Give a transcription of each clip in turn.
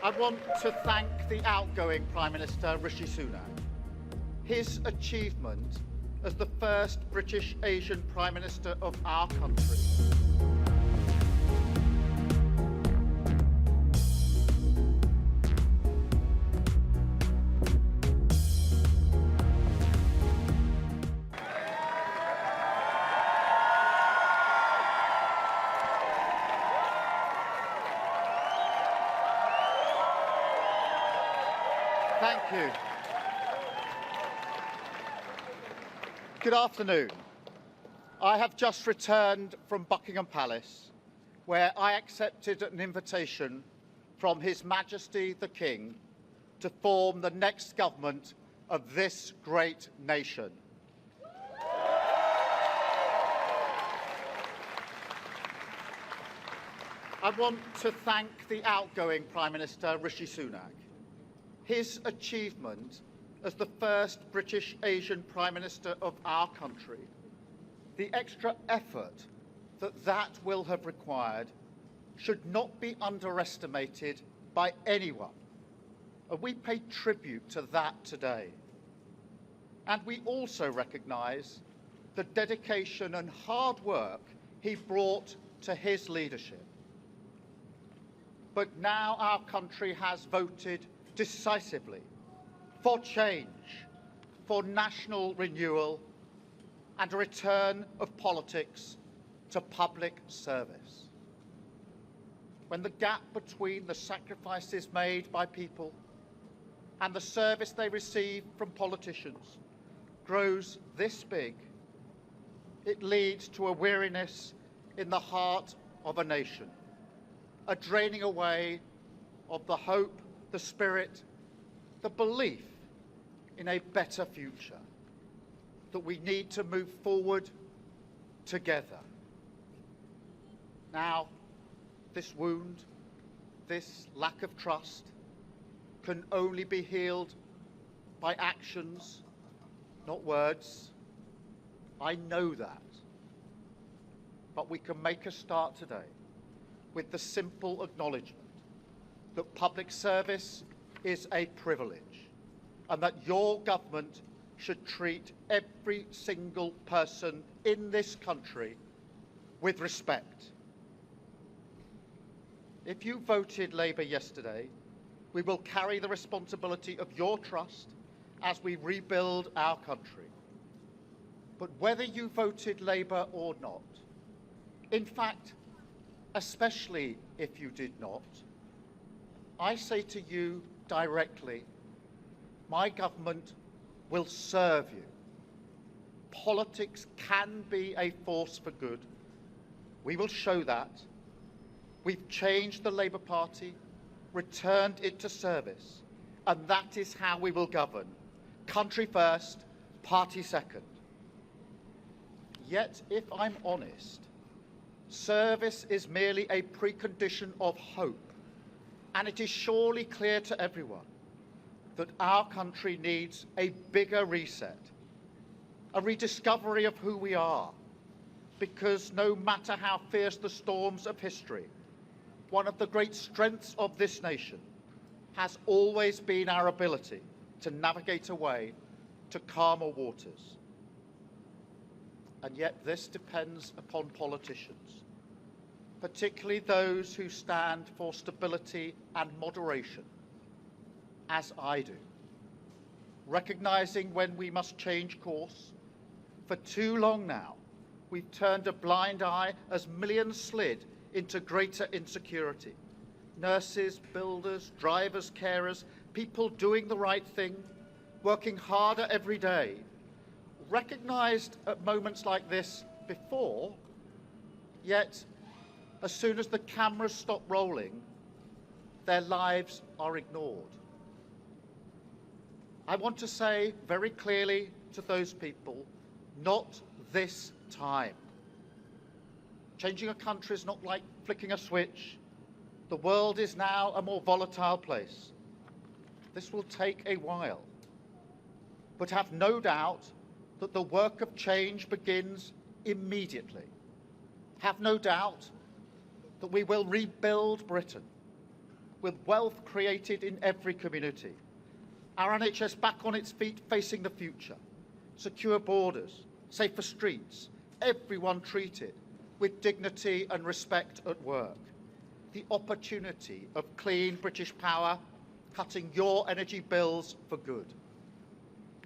I want to thank the outgoing Prime Minister, Rishi Sunak. His achievement as the first British Asian Prime Minister of our country Thank you. Good afternoon. I have just returned from Buckingham Palace, where I accepted an invitation from His Majesty the King to form the next government of this great nation. I want to thank the outgoing Prime Minister, Rishi Sunak. His achievement as the first British Asian Prime Minister of our country, the extra effort that will have required should not be underestimated by anyone. And we pay tribute to that today. And we also recognise the dedication and hard work he brought to his leadership. But now our country has voted decisively for change, for national renewal, and a return of politics to public service. When the gap between the sacrifices made by people and the service they receive from politicians grows this big, it leads to a weariness in the heart of a nation, a draining away of the hope, the spirit, the belief in a better future, that we need to move forward together. Now, this wound, this lack of trust, can only be healed by actions, not words. I know that. But we can make a start today with the simple acknowledgement that public service is a privilege and that your government should treat every single person in this country with respect. If you voted Labour yesterday, we will carry the responsibility of your trust as we rebuild our country. But whether you voted Labour or not, in fact, especially if you did not, I say to you directly, my government will serve you. Politics can be a force for good. We will show that. We've changed the Labour Party, returned it to service, and that is how we will govern. Country first, party second. Yet, if I'm honest, service is merely a precondition of hope. And it is surely clear to everyone that our country needs a bigger reset, a rediscovery of who we are, because no matter how fierce the storms of history, one of the great strengths of this nation has always been our ability to navigate a way to calmer waters. And yet this depends upon politicians, particularly those who stand for stability and moderation, as I do, recognising when we must change course. For too long now, we've turned a blind eye as millions slid into greater insecurity. Nurses, builders, drivers, carers, people doing the right thing, working harder every day, recognised at moments like this before, yet as soon as the cameras stop rolling, their lives are ignored. I want to say very clearly to those people, not this time. Changing a country is not like flicking a switch. The world is now a more volatile place. This will take a while. But have no doubt that the work of change begins immediately. Have no doubt that we will rebuild Britain with wealth created in every community, our NHS back on its feet facing the future, secure borders, safer streets, everyone treated with dignity and respect at work, the opportunity of clean British power cutting your energy bills for good.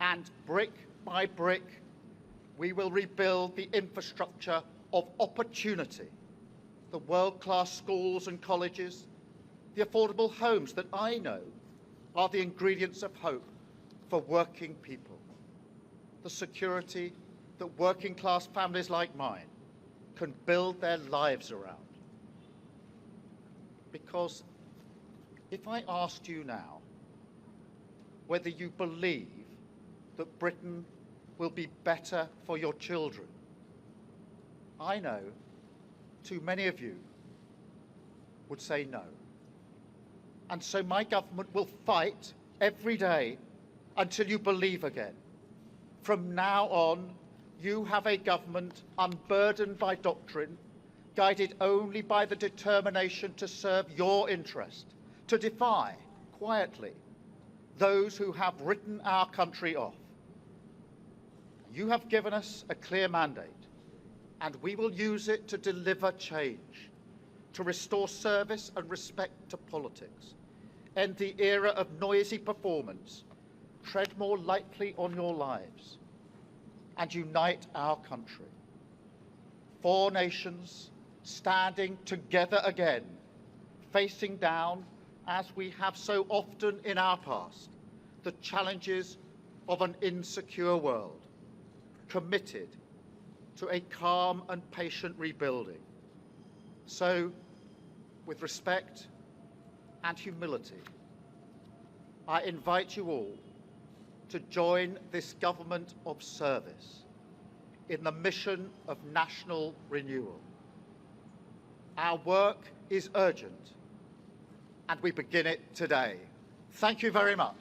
And brick by brick, we will rebuild the infrastructure of opportunity, the world-class schools and colleges, the affordable homes that I know are the ingredients of hope for working people, the security that working-class families like mine can build their lives around. Because if I asked you now whether you believe that Britain will be better for your children, I know too many of you would say no. And so my government will fight every day until you believe again. From now on, you have a government unburdened by doctrine, guided only by the determination to serve your interest, to defy, quietly, those who have written our country off. You have given us a clear mandate, and we will use it to deliver change, to restore service and respect to politics, end the era of noisy performance, tread more lightly on your lives, and unite our country. 4 nations standing together again, facing down, as we have so often in our past, the challenges of an insecure world, committed to a calm and patient rebuilding. So, with respect and humility, I invite you all to join this government of service in the mission of national renewal. Our work is urgent, and we begin it today. Thank you very much.